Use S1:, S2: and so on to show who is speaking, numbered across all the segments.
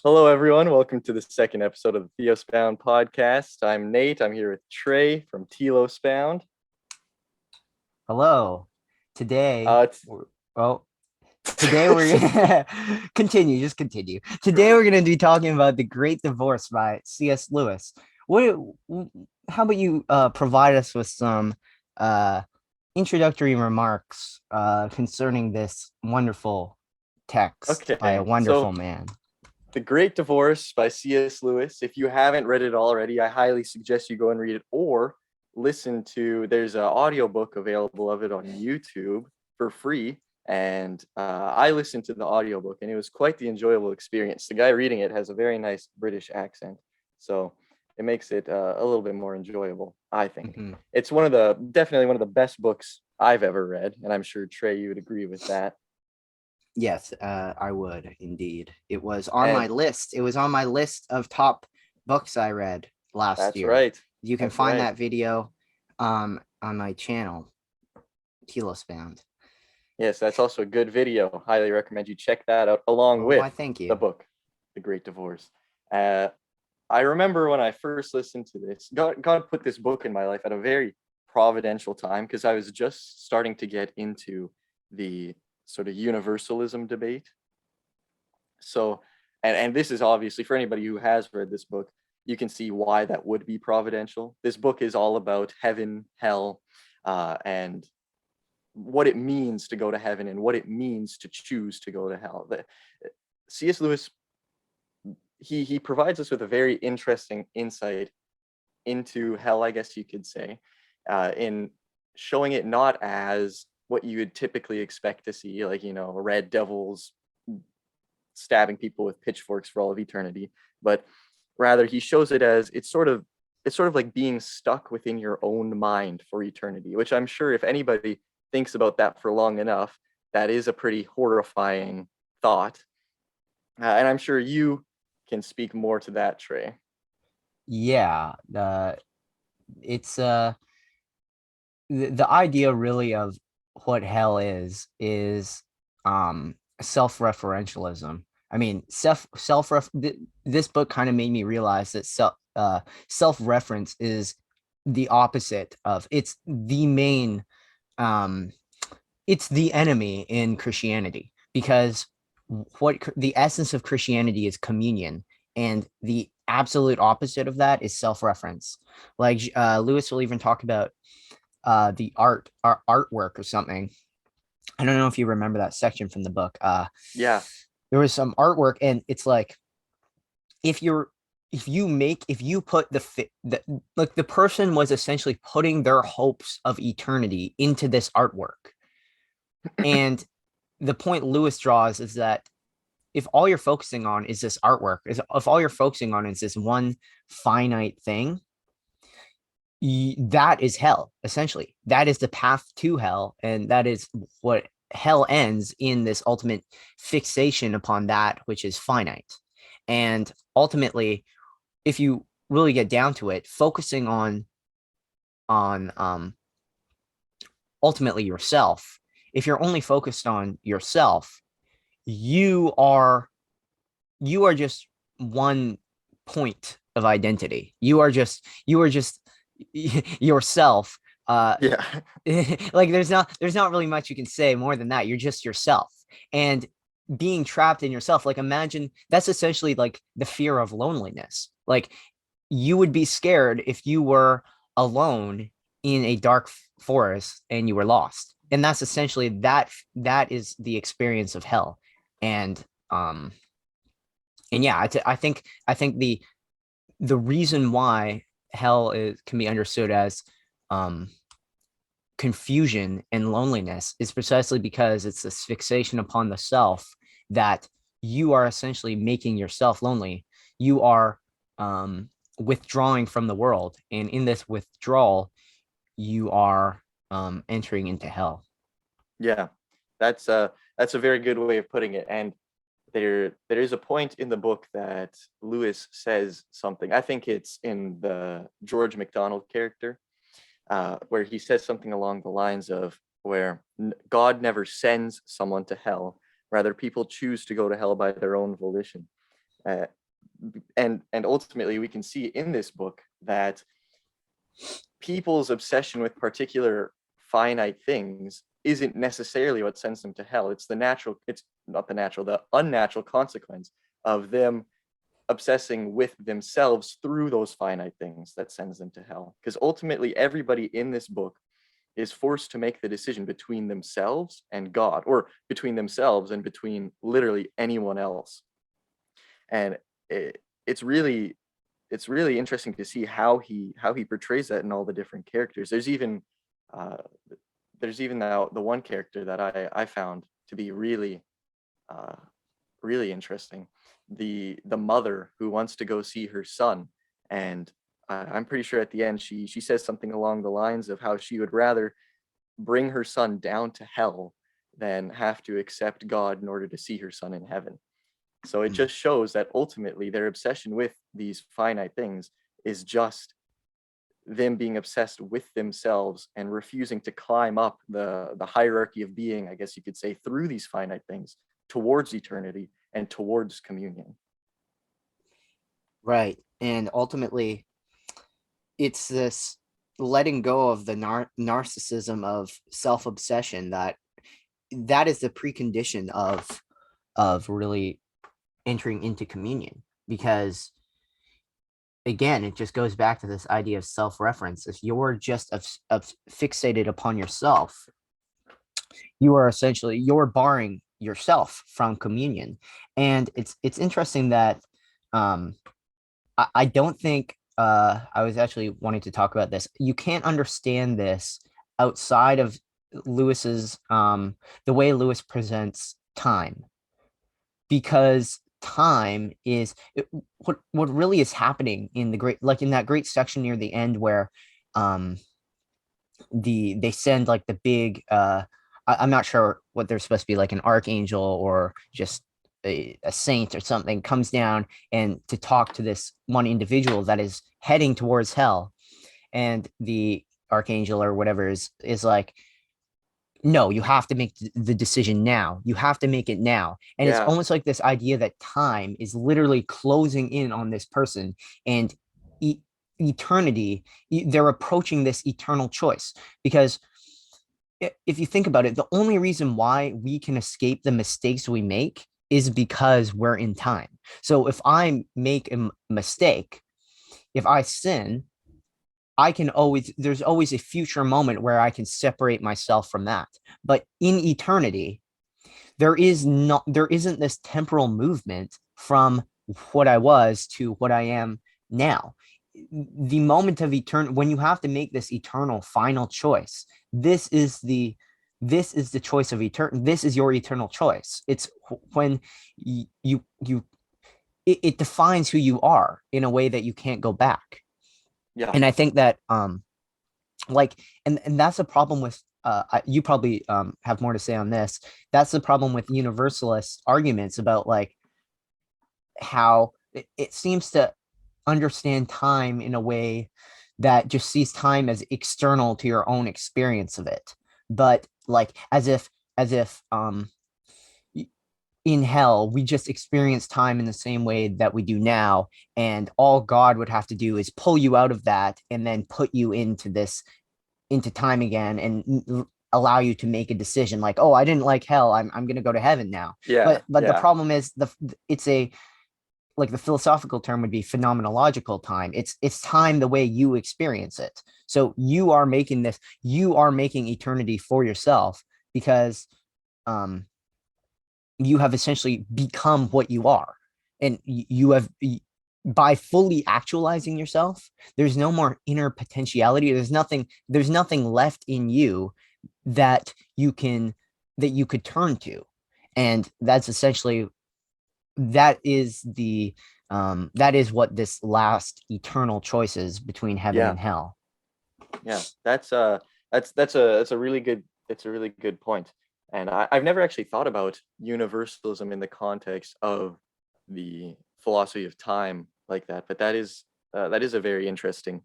S1: Hello, everyone. Welcome to the second episode of the Earthbound podcast. I'm Nate. I'm here with Trey from Earthbound.
S2: Hello. Today,
S1: It's
S2: we're, well, today we're gonna continue. Today we're gonna be talking about The Great Divorce by C.S. Lewis. What? How about you provide us with some uh, introductory remarks concerning this wonderful text by a
S1: okay.
S2: wonderful
S1: So,
S2: man?
S1: The Great Divorce by C.S. Lewis. If you haven't read it already, I highly suggest you go and read it or listen to. There's an audiobook available of it on YouTube for free. And I listened to the audiobook, and it was quite the enjoyable experience. The guy reading it has a very nice British accent. So it makes it a little bit more enjoyable, I think.
S2: Mhm.
S1: It's definitely one of the best books I've ever read. And I'm sure, Trey, you would agree with that.
S2: Yes, I would indeed. It was on my
S1: And
S2: list. It was on my list of top books I read last
S1: that's
S2: year.
S1: right.
S2: You can
S1: That's
S2: find
S1: right.
S2: that video on my channel, Earthbound.
S1: Yes, that's also a good video. Highly recommend you check that out along
S2: Oh, why,
S1: with
S2: thank
S1: the
S2: you.
S1: book, The Great Divorce. Uh, I remember when I first listened to this, God put this book in my life at a very providential time because I was just starting to get into the sort of universalism debate. So, and this is obviously for anybody who has read this book, you can see why that would be providential. This book is all about heaven, hell, and what it means to go to heaven and what it means to choose to go to hell. C.S. Lewis, he provides us with a very interesting insight into hell, I guess you could say, in showing it not as what you would typically expect to see, like, red devils stabbing people with pitchforks for all of eternity, but rather he shows it as it's sort of like being stuck within your own mind for eternity, which I'm sure if anybody thinks about that for long enough, that is a pretty horrifying thought. And I'm sure you can speak more to that, Trey.
S2: Yeah, it's the idea really of what hell is self-referentialism. I mean, this book kind of made me realize that self-reference is the opposite of um it's the enemy in Christianity, because what the essence of Christianity is communion, and the absolute opposite of that is self-reference. Like Lewis will even talk about the artwork or something. I don't know if you remember that section from the book.
S1: Yeah.
S2: There was some artwork, and it's like if you're if you put the like the person was essentially putting their hopes of eternity into this artwork. And the point Lewis draws is that if all you're focusing on is this artwork, is if all you're focusing on is this one finite thing, that is hell. Essentially, that is the path to hell, and that is what hell ends in, this ultimate fixation upon that which is finite. And ultimately, if you really get down to it, focusing on ultimately yourself, if you're only focused on yourself, you are you are just one point of identity. You are just yourself.
S1: Yeah.
S2: Like there's not really much you can say more than that. You're just yourself. And being trapped in yourself, like imagine that's essentially like the fear of loneliness. Like you would be scared if you were alone in a dark forest and you were lost. And that's essentially that is the experience of hell. And um and yeah, I think the reason why hell is can be understood as um confusion and loneliness is precisely because it's this fixation upon the self, that you are essentially making yourself lonely. You are withdrawing from the world, and in this withdrawal you are entering into hell.
S1: Yeah. That's a very good way of putting it. And there is a point in the book that Lewis says something. I think it's in the George MacDonald character, where he says something along the lines of where God never sends someone to hell, rather people choose to go to hell by their own volition. Uh, and ultimately, we can see in this book that people's obsession with particular finite things isn't necessarily what sends them to hell. It's not the natural, the unnatural consequence of them obsessing with themselves through those finite things that sends them to hell. Because ultimately, everybody in this book is forced to make the decision between themselves and God, or between themselves and between literally anyone else. And it's really interesting to see how he portrays that in all the different characters. Uh, there's even now the one character that I found to be uh, really interesting, the mother who wants to go see her son, and I'm pretty sure at the end she says something along the lines of how she would rather bring her son down to hell than have to accept God in order to see her son in heaven. So it just shows that ultimately their obsession with these finite things is just them being obsessed with themselves and refusing to climb up the hierarchy of being, I guess you could say, through these finite things towards eternity and towards communion.
S2: Right. And ultimately, it's this letting go of the narcissism of self-obsession that is the precondition of really entering into communion, because again, it just goes back to this idea of self-reference. If you're just fixated upon yourself, you're barring yourself from communion. And it's interesting that um I don't think I was actually wanting to talk about this. You can't understand this outside of Lewis's the way Lewis presents time, because time is what really is happening in the great, like in that great section near the end where um they send like the big I'm not sure what they're supposed to be, like an archangel or just a saint or something, comes down and to talk to this one individual that is heading towards hell, and the archangel or whatever is like, no, you have to make the decision now. You have to make it now. And it's
S1: Yeah,
S2: almost like this idea that time is literally closing in on this person, and e- eternity, they're approaching this eternal choice. Because if you think about it, the only reason why we can escape the mistakes we make is because we're in time. So if I make a mistake, if I sin, there's always a future moment where I can separate myself from that. But in eternity, there isn't this temporal movement from what I was to what I am now. The moment of eternal, when you have to make this eternal final choice, this is the choice of eternal. This is your eternal choice. It's when you it defines who you are in a way that you can't go back.
S1: yeah,
S2: And I think that like and that's a problem with you probably have more to say on this. That's the problem with universalist arguments about like how it seems to understand time in a way that just sees time as external to your own experience of it, but like as if in hell we just experience time in the same way that we do now, and all God would have to do is pull you out of that and then put you into time again and allow you to make a decision like, oh, I didn't like hell, I'm going to go to heaven now.
S1: yeah,
S2: But the
S1: yeah,
S2: problem is it's a, like the philosophical term would be phenomenological time. It's time the way you experience it. So you are making eternity for yourself, because um you have essentially become what you are, and you have, by fully actualizing yourself, there's no more inner potentiality. There's nothing left in you that you could turn to. And that's essentially, that is what this last eternal choice is, between heaven
S1: yeah,
S2: and hell.
S1: yeah. That's a really good, it's a really good point. And I've never actually thought about universalism in the context of the philosophy of time like that, but that is a very interesting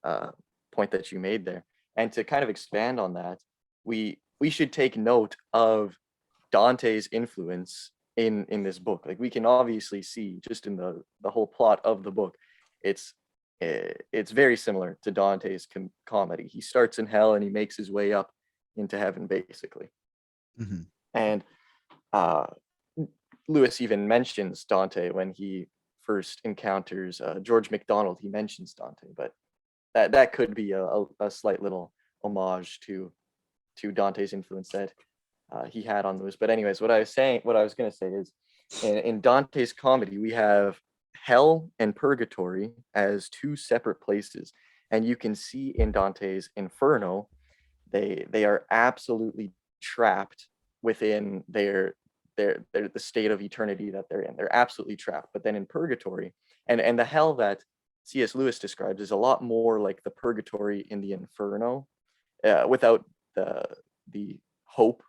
S1: uh, point that you made there. And to kind of expand on that, we should take note of Dante's influence in this book. Like we can obviously see just in the whole plot of the book, it's very similar to Dante's comedy. He starts in hell and he makes his way up into heaven, basically.
S2: Mm-hmm.
S1: And Lewis even mentions Dante when he first encounters George MacDonald. He mentions Dante, but that could be a slight little homage to Dante's influence that he had on Lewis. But anyways, what I was going to say is, in Dante's comedy, we have hell and purgatory as two separate places, and you can see in Dante's Inferno, they are absolutely trapped within the state of eternity that they're in. They're absolutely trapped. But then in purgatory, and the hell that C.S. Lewis describes is a lot more like the purgatory in the Inferno, without the hope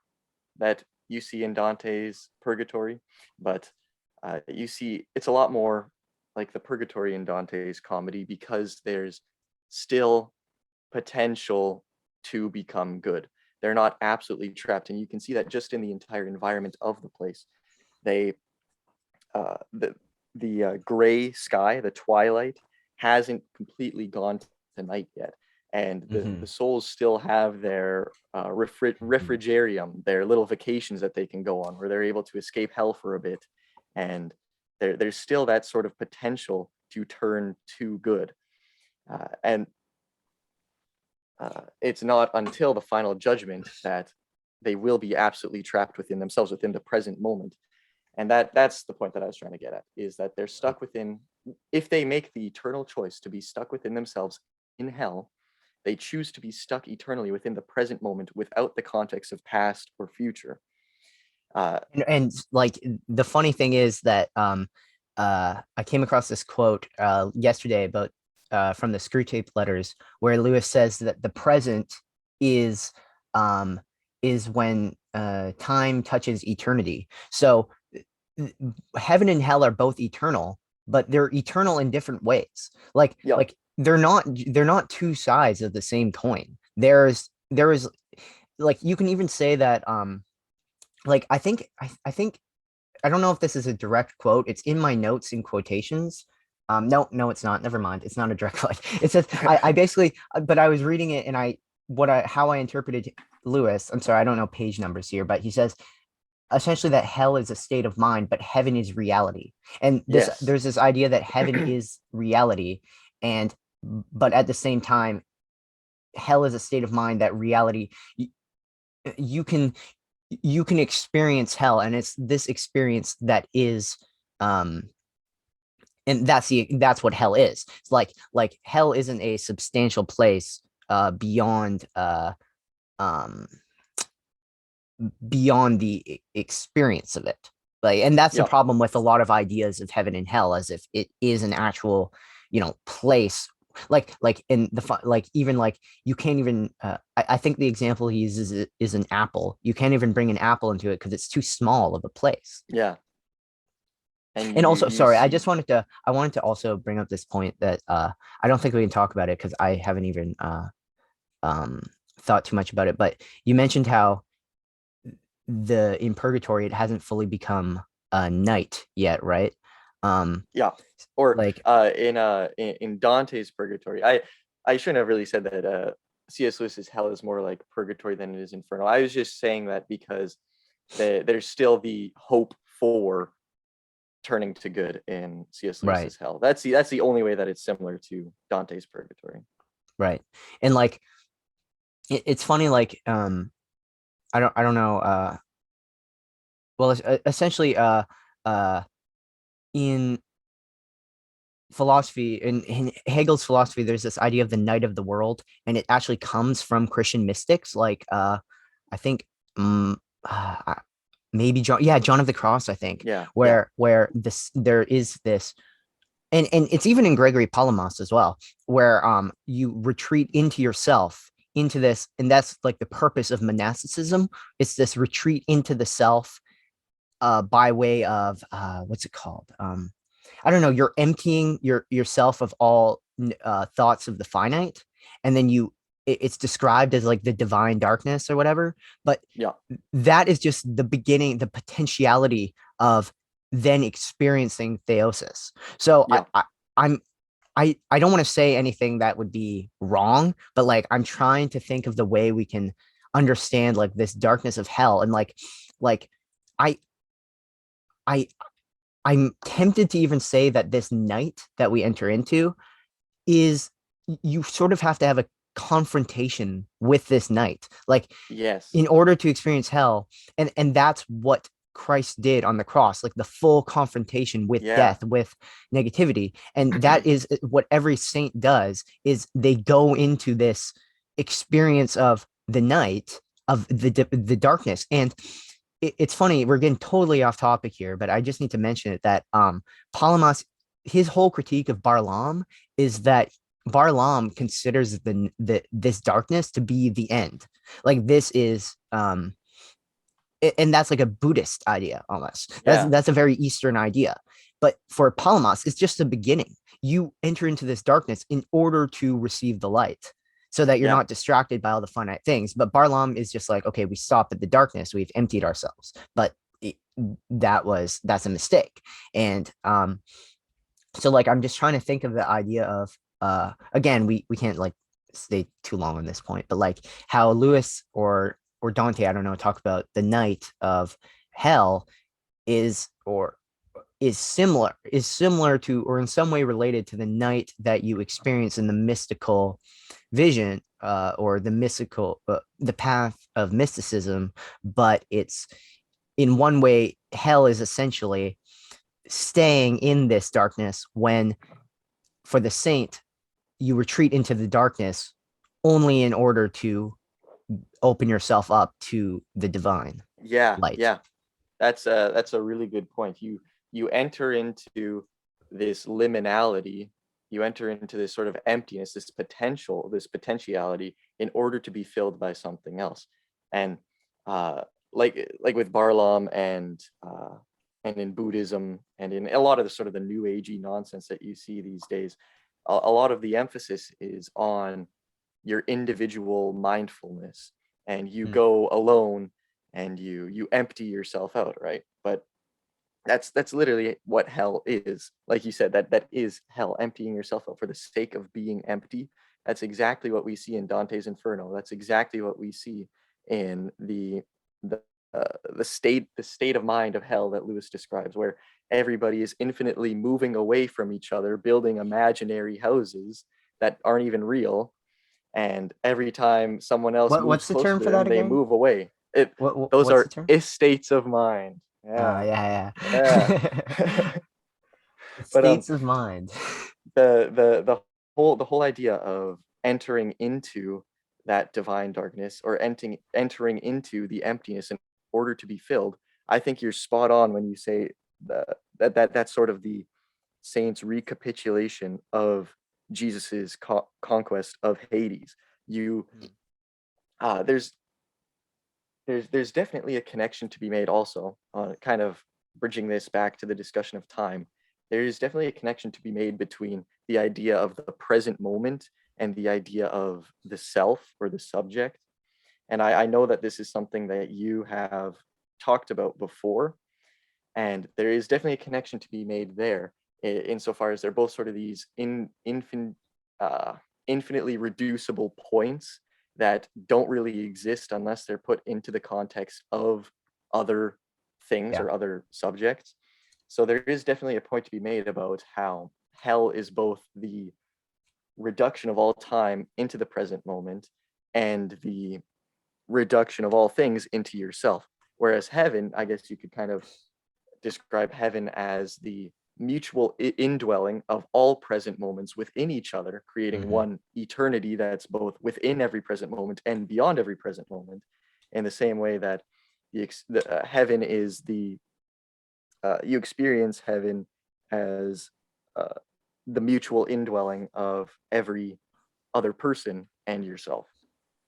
S1: that you see in Dante's purgatory. But you see it's a lot more like the purgatory in Dante's comedy, because there's still potential to become good. They're not absolutely trapped, and you can see that just in the entire environment of the place. They the gray sky, the twilight, hasn't completely gone to night yet, and the souls still have their refrigerium, their little vacations that they can go on, where they're able to escape hell for a bit, and there's still that sort of potential to turn to good, and it's not until the final judgment that they will be absolutely trapped within themselves, within the present moment. And that's the point that I was trying to get at, is that they're stuck within, if they make the eternal choice to be stuck within themselves in hell, they choose to be stuck eternally within the present moment without the context of past or future.
S2: And like the funny thing is that I came across this quote yesterday about from the Screw Tape Letters, where Lewis says that the present is when time touches eternity. So heaven and hell are both eternal, but they're eternal in different ways. Like they're not two sides of the same coin. There is like, you can even say that like I think I don't know if this is a direct quote. It's in my notes in quotations. No, it's not. Never mind. It's not a direct quote. It says I basically, but I was reading it and how I interpreted Lewis. I'm sorry, I don't know page numbers here, but he says essentially that hell is a state of mind, but heaven is reality. And there's this idea that heaven is reality, but at the same time, hell is a state of mind that reality, you can experience hell, and it's this experience that is and that's what hell is. It's like hell isn't a substantial place beyond the experience of it. Like, and that's the problem with a lot of ideas of heaven and hell, as if it is an actual, place. Like in the like, even like, you can't even I think the example he uses is an apple. You can't even bring an apple into it because it's too small of a place. And also, sorry, I wanted to also bring up this point that I don't think we can talk about it because I haven't even thought too much about it. But you mentioned how in purgatory it hasn't fully become night yet, right?
S1: Or like in Dante's purgatory, I shouldn't have really said that C.S. Lewis's hell is more like purgatory than it is inferno. I was just saying that because there's still the hope for turning to good in C.S. Lewis's hell. That's the only way that it's similar to Dante's purgatory.
S2: Right. And like it's funny, like I don't know, well, essentially in philosophy, in Hegel's philosophy, there's this idea of the night of the world, and it actually comes from Christian mystics, like I think maybe John of the Cross, I think, where there is this, and it's even in Gregory Palamas as well, where you retreat into yourself, into this, and that's like the purpose of monasticism. It's this retreat into the self by way of what's it called? I don't know. You're emptying yourself of all thoughts of the finite, and then it's described as like the divine darkness or whatever. But that is just the beginning, the potentiality of then experiencing theosis. So
S1: Yeah.
S2: I don't want to say anything that would be wrong, but like I'm trying to think of the way we can understand like this darkness of hell. And like I I I'm tempted to even say that this night that we enter into is, you sort of have to have a confrontation with this night. Like
S1: Yes.
S2: in order to experience hell, and that's what Christ did on the cross, like the full confrontation with
S1: Yeah.
S2: death, with negativity. And that is what every saint does, is they go into this experience of the night, of the darkness. And it's funny, we're getting totally off topic here, but I just need to mention it that Palamas, his whole critique of Barlam is that Barlam considers this darkness to be the end. Like this is and that's like a Buddhist idea almost.
S1: Yeah.
S2: That's a very Eastern idea. But for Palamas, it's just the beginning. You enter into this darkness in order to receive the light, so that you're
S1: Yeah.
S2: not distracted by all the finite things. But Barlam is just like, okay, we stopped at the darkness, we've emptied ourselves. But that's a mistake. And so like I'm just trying to think of the idea of again, we can't like stay too long on this point, but like how Lewis or Dante, I don't know, talk about the night of hell is, or is similar to, or in some way related to, the night that you experience in the mystical vision, or the mystical the path of mysticism. But it's, in one way, hell is essentially staying in this darkness, when for the saint you retreat into the darkness only in order to open yourself up to the divine
S1: Yeah.
S2: light.
S1: Yeah. That's a really good point. You enter into this liminality, you enter into this sort of emptiness, this potentiality, in order to be filled by something else. And like with Barlam and in Buddhism and in a lot of the sort of the new agey nonsense that you see these days, a lot of the emphasis is on your individual mindfulness, and you
S2: Mm.
S1: go alone and you empty yourself out, right? But that's literally what hell is. Like you said, that is hell, emptying yourself out for the sake of being empty. That's exactly what we see in Dante's Inferno. That's exactly what we see in the the state of mind of hell that Lewis describes, where everybody is infinitely moving away from each other, building imaginary houses that aren't even real, and every time someone else moves
S2: What's the
S1: closer
S2: term
S1: to
S2: for that
S1: them, they
S2: again?
S1: move away. Those
S2: What's the
S1: are
S2: term?
S1: estates of mind. Yeah,
S2: Yeah,
S1: yeah.
S2: yeah.
S1: But
S2: States of mind.
S1: the whole idea of entering into that divine darkness, or entering into the emptiness in order to be filled, I think you're spot on when you say that's sort of the saint's recapitulation of Jesus's conquest of Hades. You uh, there's there's definitely a connection to be made also, kind of bridging this back to the discussion of time. There is definitely a connection to be made between the idea of the present moment and the idea of the self or the subject. And I know that this is something that you have talked about before, and there is definitely a connection to be made there, insofar as they're both sort of these uh, infinitely reducible points that don't really exist unless they're put into the context of other things
S2: Yeah.
S1: or other subjects. So there is definitely a point to be made about how hell is both the reduction of all time into the present moment and the reduction of all things into yourself. Whereas heaven, I guess you could kind of describe heaven as the mutual indwelling of all present moments within each other, creating
S2: Mhm.
S1: one eternity that's both within every present moment and beyond every present moment. In the same way that heaven is you experience heaven as uh, the mutual indwelling of every other person and yourself.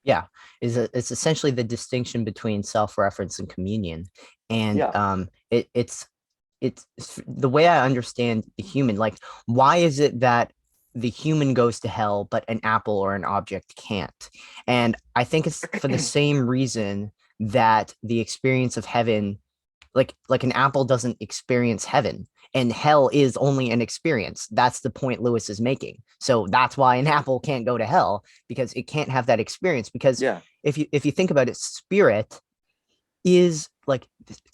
S2: Yeah, it's essentially the distinction between self-reference and communion. And
S1: Yeah.
S2: it's the way I understand the human. Like, why is it that the human goes to hell but an apple or an object can't? And I think it's for the same reason that the experience of heaven like an apple doesn't experience heaven, and hell is only an experience. That's the point Lewis is making. So that's why an apple can't go to hell, because it can't have that experience. Because
S1: Yeah.
S2: if you think about it, spirit is like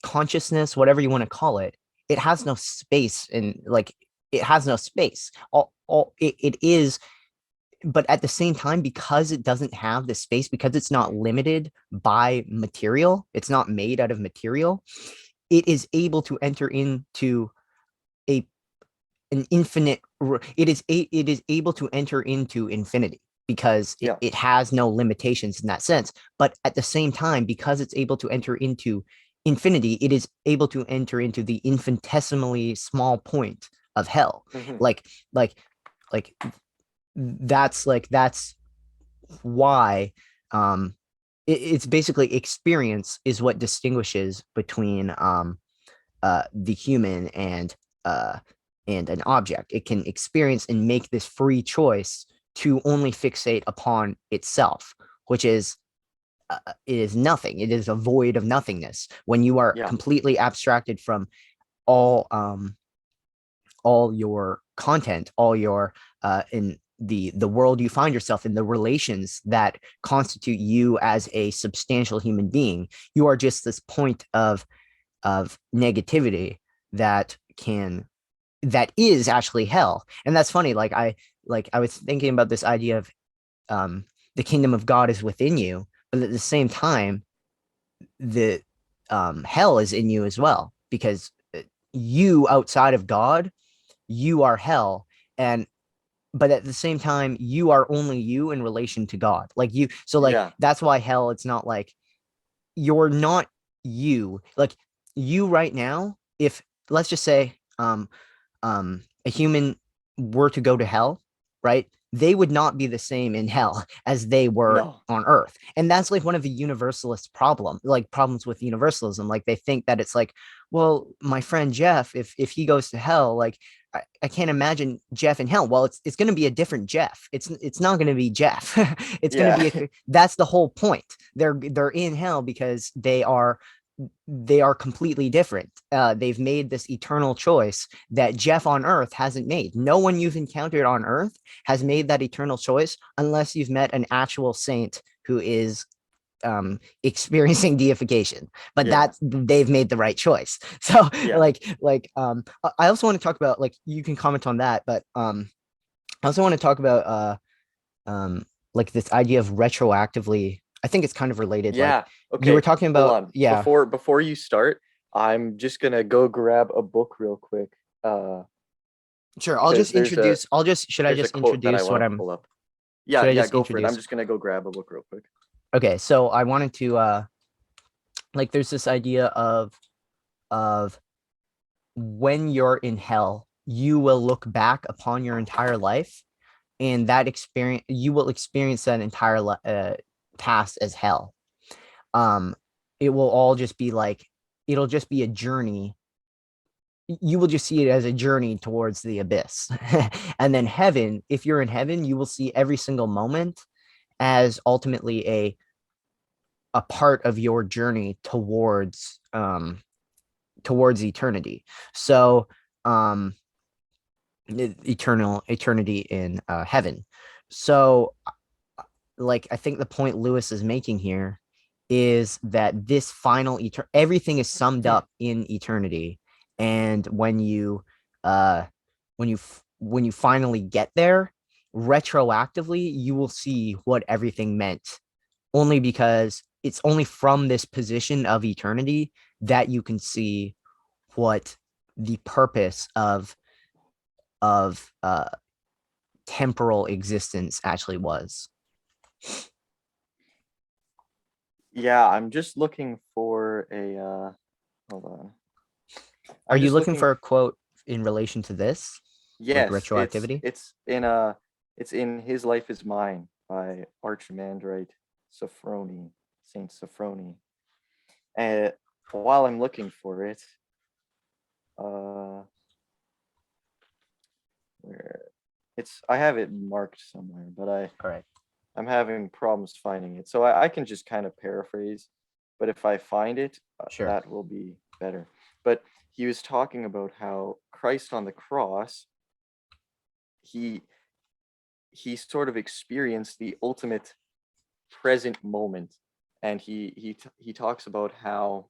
S2: consciousness, whatever you want to call it. It has no space, and like it has no space. All it is, but at the same time, because it doesn't have the space, because it's not limited by material, it's not made out of material, it is able to enter into a an infinite, it is able to enter into infinity, because
S1: Yeah.
S2: it has no limitations in that sense. But at the same time, because it's able to enter into infinity, it is able to enter into the infinitesimally small point of hell.
S1: Hmm.
S2: like like like that's why it's basically experience is what distinguishes between the human uh and an object. It can experience and make this free choice to only fixate upon itself, which is it is nothing. It is a void of nothingness when you are
S1: Yeah.
S2: completely abstracted from all all your content, all your in the world you find yourself in, the relations that constitute you as a substantial human being. You are just this point of negativity that can that is actually hell. And that's funny. I was thinking about this idea of the kingdom of God is within you, but at the same time, the hell is in you as well, because you outside of God, you are hell. And but at the same time, you are only you in relation to God. Like you, so like
S1: Yeah.
S2: that's why hell, it's not like you're not you. Like you right now, if let's just say a human were to go to hell, right? They would not be the same in hell as they were
S1: No.
S2: on earth. And that's like one of the universalist problems with universalism. Like they think that it's like, well, my friend Jeff, if he goes to hell, like I can't imagine Jeff in hell. Well, it's going to be a different Jeff. It's not going to be Jeff. It's going to
S1: Yeah.
S2: be that's the whole point. They're in hell because they are completely different. They've made this eternal choice that Jeff on Earth hasn't made. No one you've encountered on Earth has made that eternal choice unless you've met an actual saint who is experiencing deification. But
S1: Yeah.
S2: that's they've made the right choice. So
S1: Yeah.
S2: I also want to talk about, like, you can comment on that, but I also want to talk about like this idea of retroactively. I think it's kind of related. Like
S1: Yeah.
S2: you were
S1: Okay.
S2: talking
S1: Hold
S2: about,
S1: on.
S2: yeah.
S1: Before you start, I'm just gonna go grab a book real quick.
S2: Sure.
S1: Because
S2: Should I
S1: there's a
S2: just
S1: quote that I
S2: introduce
S1: want
S2: what
S1: to
S2: I'm,
S1: pull up. Yeah,
S2: should I
S1: yeah,
S2: just
S1: go for it. I'm
S2: introduce?
S1: just gonna go grab a book real quick.
S2: Okay. So I wanted to, like, there's this idea of when you're in hell, you will look back upon your entire life, and that experience, you will experience that entire past as hell. Um, it will all just be like, it'll just be a journey. You will just see it as a journey towards the abyss. And then heaven, if you're in heaven, you will see every single moment as ultimately a part of your journey towards eternity. So eternity in heaven. So like I think the point Lewis is making here is that this final everything is summed up in eternity. And uh when you finally get there, retroactively you will see what everything meant, only because it's only from this position of eternity that you can see what the purpose of temporal existence actually was.
S1: Yeah, I'm just looking for a hold on.
S2: Are
S1: I'm
S2: you
S1: just
S2: looking
S1: looking
S2: for a quote in relation to this, like
S1: Yes,
S2: retroactivity?
S1: it's in His Life Is Mine by Archimandrite Sophrony, Saint Sophrony. And while I'm looking for it, uh where I have it marked somewhere, but
S2: All right.
S1: I'm having problems finding it. So I can just kind of paraphrase, but if I find it,
S2: Sure.
S1: that will be better. But he was talking about how Christ on the cross, he sort of experienced the ultimate present moment, and he talks about how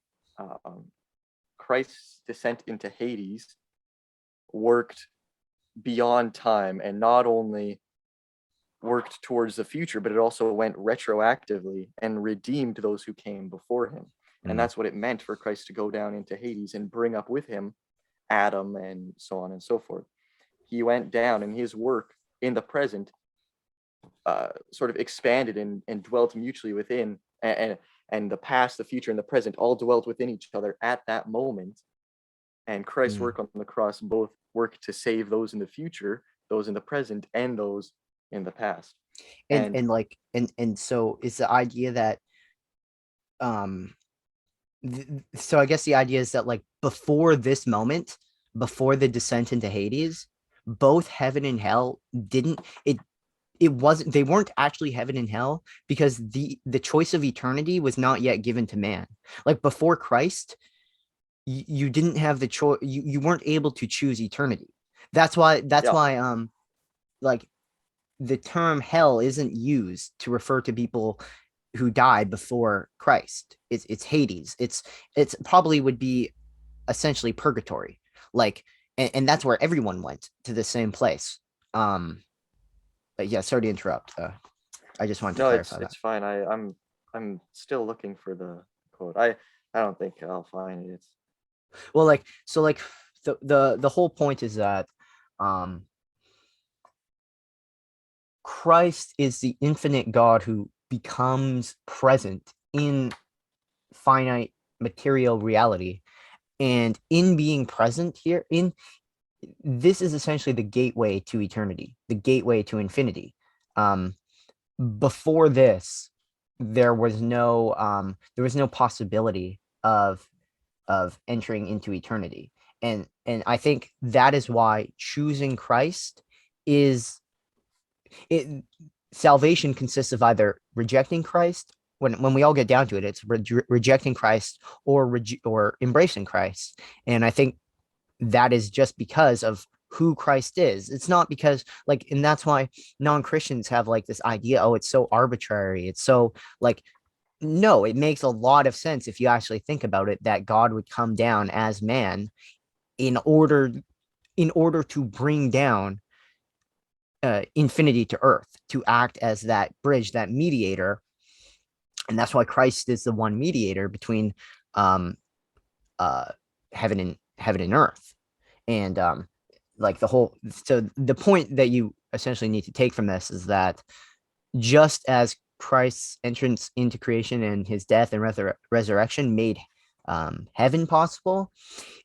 S1: Christ's descent into Hades worked beyond time, and not only worked towards the future, but it also went retroactively and redeemed those who came before him. And that's what it meant for Christ to go down into Hades and bring up with him Adam and so on and so forth. He went down, and his work in the present sort of expanded and dwelt mutually within, and the past, the future, and the present all dwelt within each other at that moment. And Christ's work on the cross both worked to save those in the future, those in the present, and those in the past.
S2: And so it's the idea that so I guess the idea is that, like, before this moment, before the descent into Hades, both heaven and hell they weren't actually heaven and hell, because the choice of eternity was not yet given to man. Like, before Christ, you didn't have the choice. You weren't able to choose eternity. That's why like, the term hell isn't used to refer to people who died before Christ. It's Hades. It's probably would be essentially purgatory. Like, and that's where everyone went, to the same place. But yeah, sorry to interrupt. I just wanted to clarify that.
S1: It's fine. I'm still looking for the quote. I don't think I'll find it.
S2: Well, like, so, like, the whole point is that Christ is the infinite God who becomes present in finite material reality, and in being present here, this is essentially the gateway to eternity, the gateway to infinity. Before this, there was no possibility of entering into eternity, and I think that is why choosing Christ is it. Salvation consists of either rejecting Christ. When we all get down to it, it's rejecting Christ or embracing Christ. And I think that is just because of who Christ is. It's not because, like, and that's why non-Christians have, like, this idea, oh, it's so arbitrary. It's so, like, no, it makes a lot of sense if you actually think about it, that God would come down as man in order to bring down infinity to earth, to act as that bridge, that mediator. And that's why Christ is the one mediator between heaven and earth. And like, so the point that you essentially need to take from this is that, just as Christ's entrance into creation and his death and resurrection made heaven possible,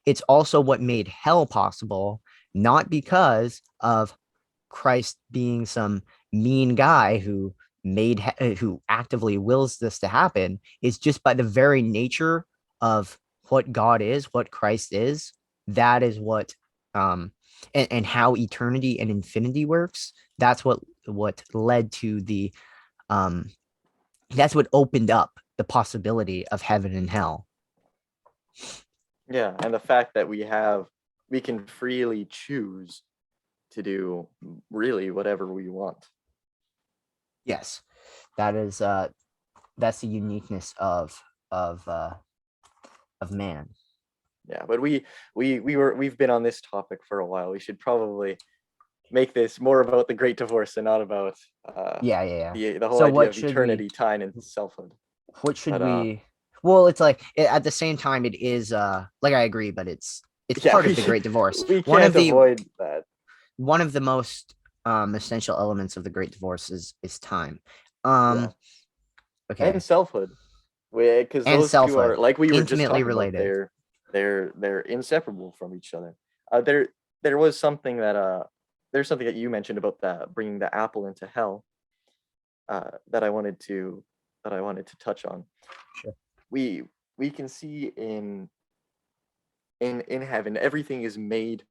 S2: it's also what made hell possible, not because of Christ being some mean guy who actively wills this to happen. It's just by the very nature of what God is, what Christ is. That is what and how eternity and infinity works. That's what led to the that's what opened up the possibility of heaven and hell.
S1: Yeah, and the fact that we can freely choose to do really whatever we want.
S2: Yes, that's the uniqueness of man.
S1: Yeah, but we've been on this topic for a while. We should probably make this more about the Great Divorce and not about the whole idea of eternity, time, and selfhood.
S2: What should we? Well, it's like, at the same time, it is like, I agree, but it's part of the Great Divorce.
S1: We can't avoid that.
S2: One of the most essential elements of the Great Divorce is time.
S1: Okay. And selfhood, because those two are, like we were just talking related. About, they're inseparable from each other. There was something that there's something that you mentioned about that bringing the apple into hell that I wanted to touch on.
S2: Sure.
S1: We can see in heaven, everything is made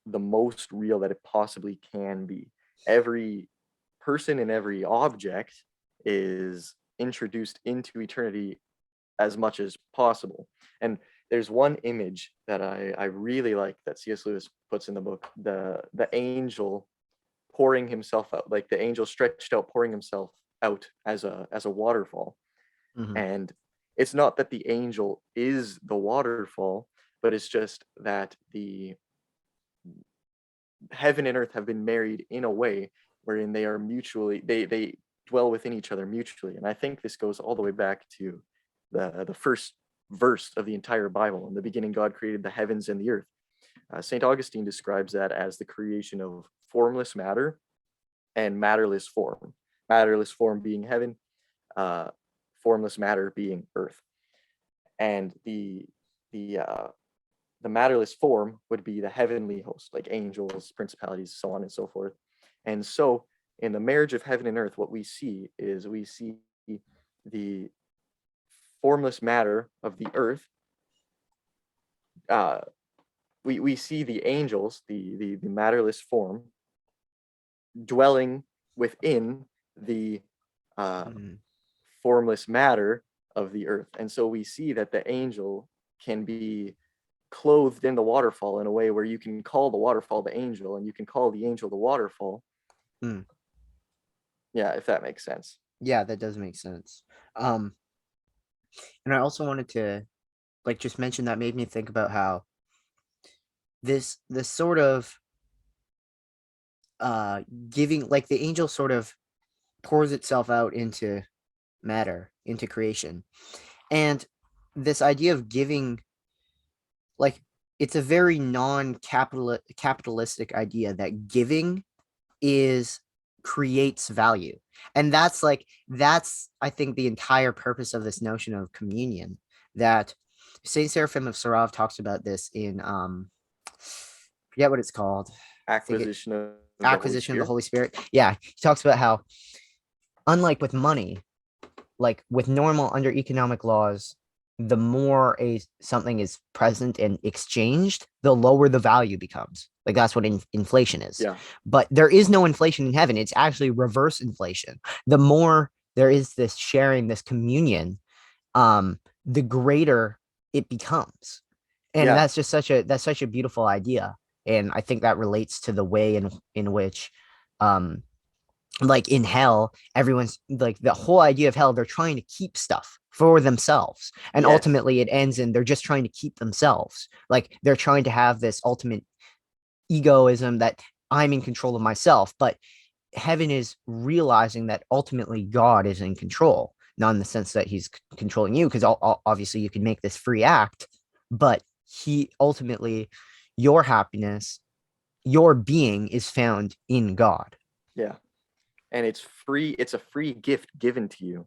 S1: the most real that it possibly can be. Every person and every object is introduced into eternity as much as possible. And there's one image that I really like that C.S. Lewis puts in the book, the angel pouring himself out, like the angel stretched out, pouring himself out as a waterfall.
S2: Mhm.
S1: And it's not that the angel is the waterfall, but it's just that the heaven and earth have been married in a way wherein they are mutually, they dwell within each other mutually. And I think this goes all the way back to the first verse of the entire Bible. In the beginning, God created the heavens and the earth. St. Augustine describes that as the creation of formless matter and matterless form. Matterless form being heaven, uh, formless matter being earth. And the matterless form would be the heavenly host, like angels, principalities, so on and so forth. And so, in the marriage of heaven and earth, what we see is we see the formless matter of the earth. We see the angels, the matterless form, dwelling within the
S2: Mhm.
S1: formless matter of the earth. And so we see that the angel can be clothed in the waterfall in a way where you can call the waterfall the angel and you can call the angel the waterfall.
S2: Mm.
S1: Yeah, if that makes sense.
S2: Yeah, that does make sense. And I also wanted to like just mention that made me think about how this sort of uh giving, like the angel sort of pours itself out into matter, into creation. And this idea of giving, like, it's a very capitalistic idea that giving is creates value. And that's I think the entire purpose of this notion of communion, that Saint Seraphim of Sarov talks about this in forget what it's called. I think it
S1: Acquisition of the Holy
S2: Acquisition of the
S1: Spirit.
S2: Holy Spirit. Yeah, he talks about how, unlike with money, like with normal under economic laws, the more something is present and exchanged, the lower the value becomes. Like that's what inflation is.
S1: Yeah.
S2: But there is no inflation in heaven. It's actually reverse inflation. The more there is this sharing, this communion, the greater it becomes. And
S1: Yeah.
S2: that's such a beautiful idea. And I think that relates to the way in which um like in hell, everyone's like, the whole idea of hell, they're trying to keep stuff for themselves, and
S1: Yes.
S2: ultimately it ends in they're just trying to keep themselves. Like they're trying to have this ultimate egoism that I'm in control of myself. But heaven is realizing that ultimately God is in control, not in the sense that he's controlling you, because obviously you can make this free act, but he ultimately, your happiness, your being is found in God.
S1: Yeah. And it's free. It's a free gift given to you.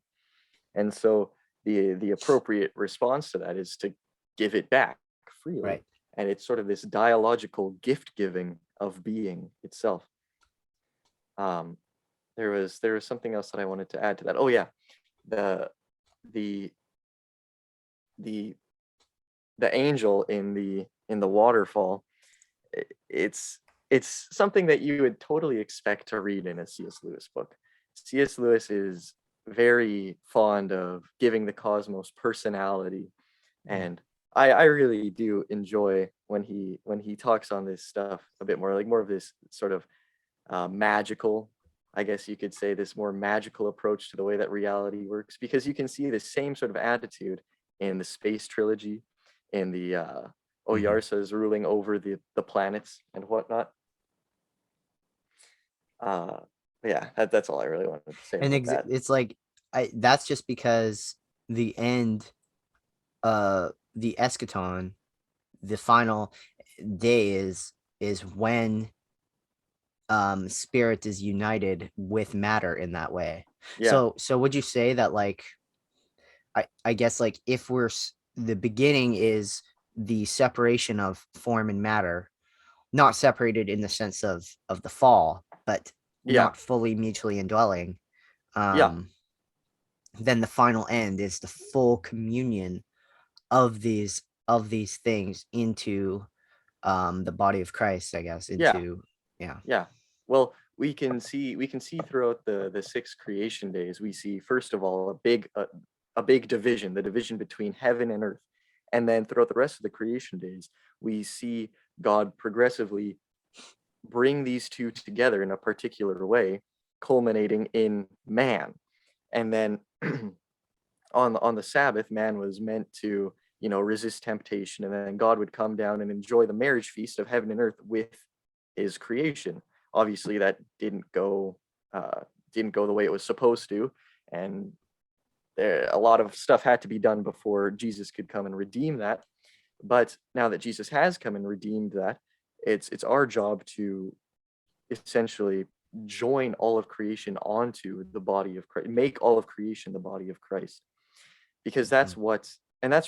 S1: And so the appropriate response to that is to give it back freely.
S2: Right.
S1: And it's sort of this dialogical gift giving of being itself. Um, there was something else that I wanted to add to that. Oh yeah, the the the the angel in the waterfall. It's it's something that you would totally expect to read in a C.S. Lewis book. C.S. Lewis is very fond of giving the cosmos personality, and I really do enjoy when he talks on this stuff a bit more, like more of this sort of magical, I guess you could say, this more magical approach to the way that reality works, because you can see the same sort of attitude in the space trilogy, in the
S2: Mhm.
S1: Oyarsa is ruling over the planets and whatnot. Uh, yeah, that's all I really wanted to say
S2: And
S1: about that.
S2: it's like, that's just because the end, the eschaton, the final day is when spirit is united with matter in that way.
S1: Yeah,
S2: So would you say that, like, I guess, like, if the beginning is the separation of form and matter, not separated in the sense of the fall, but
S1: yeah,
S2: not fully mutually indwelling,
S1: yeah,
S2: um then the final end is the full communion of these things into the body of Christ, I guess,
S1: yeah,
S2: into, yeah.
S1: yeah. Well, we can see throughout the six creation days. We see first of all a big division, the division between heaven and earth, And then throughout the rest of the creation days, we see God progressively bring these two together in a particular way, culminating in man. And then on the Sabbath, man was meant to, resist temptation, and then God would come down and enjoy the marriage feast of heaven and earth with his creation. Obviously, that didn't go the way it was supposed to, and a lot of stuff had to be done before Jesus could come and redeem that. But now that Jesus has come and redeemed that, it's our job to essentially join all of creation onto the body of Christ, make all of creation the body of Christ, because that's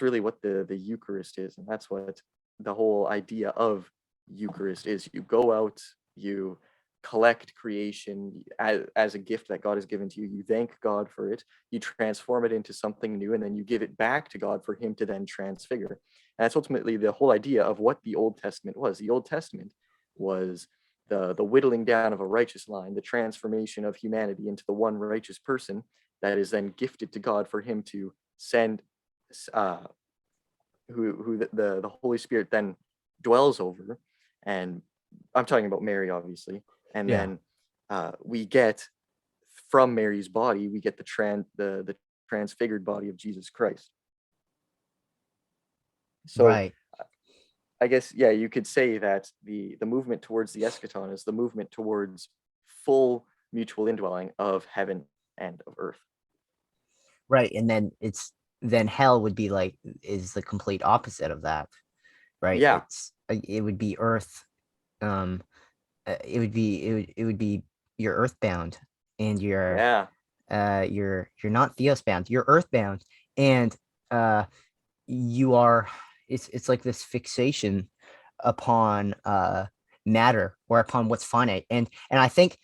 S1: really what the Eucharist is, and that's what the whole idea of Eucharist is. You go out, you collect creation as a gift that God has given to you. You thank God for it. You transform it into something new, and then you give it back to God for him to then transfigure. And that's ultimately the whole idea of what the Old Testament was. The Old Testament was the whittling down of a righteous line, the transformation of humanity into the one righteous person that is then gifted to God for him to send, who the Holy Spirit then dwells over. And I'm talking about Mary, obviously. And then we get from Mary's body, we get the transfigured body of Jesus Christ. So
S2: Right.
S1: I guess, you could say that the movement towards the eschaton is the movement towards full mutual indwelling of heaven and of earth.
S2: Right. And then hell would be is the complete opposite of that. Right.
S1: Yeah.
S2: It would be earth. It would be you're earthbound, and you're not theosbound, you're earthbound, and you are, it's like this fixation upon matter, or upon what's finite. And I think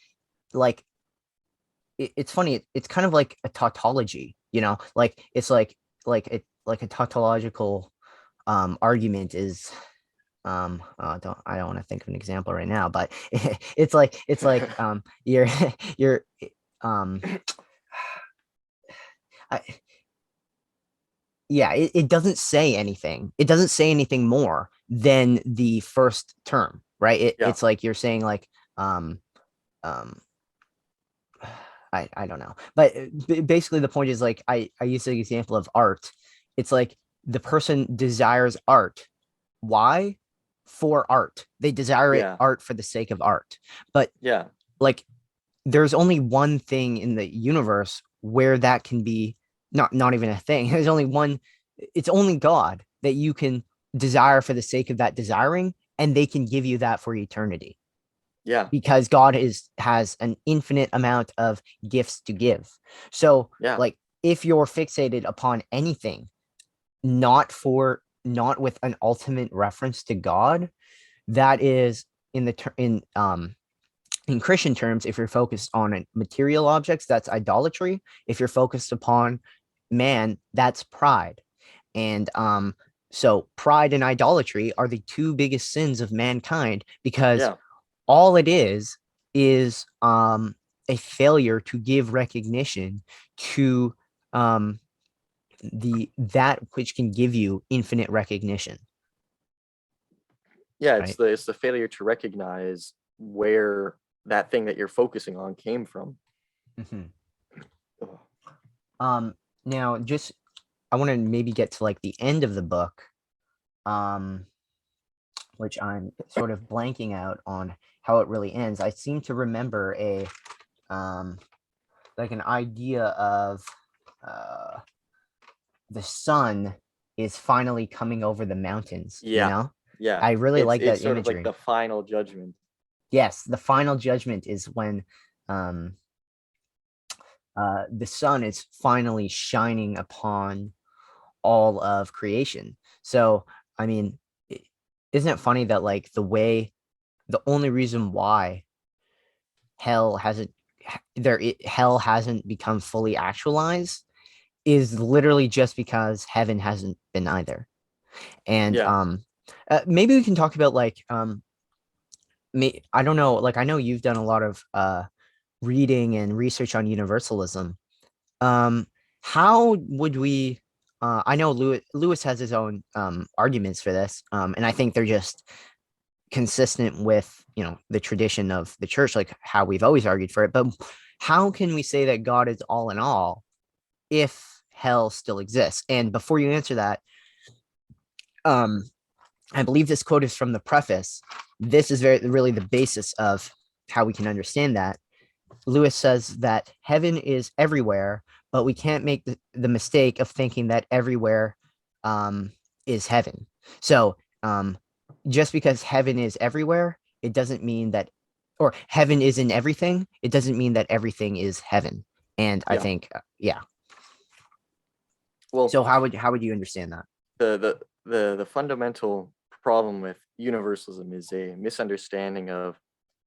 S2: it's funny, it's kind of like a tautology, it's like a tautological argument is, I don't want to think of an example right now, but it's like you're it doesn't say anything. It doesn't say anything more than the first term, right? It's like you're saying I don't know, but basically the point is, I use the example of art. It's like the person desires art. Why? For art. They desire art for the sake of art. But there's only one thing in the universe where that can be not even a thing. There's only one. It's only God that you can desire for the sake of that desiring, and they can give you that for eternity.
S1: Yeah.
S2: Because God has an infinite amount of gifts to give. So if you're fixated upon anything, not with an ultimate reference to God, that is in Christian terms, if you're focused on material objects, that's idolatry. If you're focused upon man, that's pride. And so pride and idolatry are the two biggest sins of mankind, because all it is a failure to give recognition to that which can give you infinite recognition.
S1: It's the failure to recognize where that thing that you're focusing on came from.
S2: Now I want to maybe get to the end of the book, which I'm sort of blanking out on how it really ends. I seem to remember an idea of the sun is finally coming over the mountains. I really like that
S1: sort
S2: imagery.
S1: Of like the final judgment.
S2: Yes, the final judgment is when the sun is finally shining upon all of creation. So, I mean, isn't it funny that the only reason why hell hasn't become fully actualized is literally just because heaven hasn't been either. And maybe we can talk about I don't know, I know you've done a lot of reading and research on universalism. How would we I know Lewis has his own arguments for this, and I think they're just consistent with the tradition of the church, like how we've always argued for it. But how can we say that God is all in all if hell still exists? And before you answer that, um, I believe this quote is from the preface. This is really the basis of how we can understand that. Lewis says that heaven is everywhere, but we can't make the mistake of thinking that everywhere is heaven. So just because heaven is everywhere, it doesn't mean that, or heaven is in everything, it doesn't mean that everything is heaven. And I
S1: Yeah.
S2: think, yeah.
S1: Well,
S2: So how would you understand that?
S1: the fundamental problem with universalism is a misunderstanding of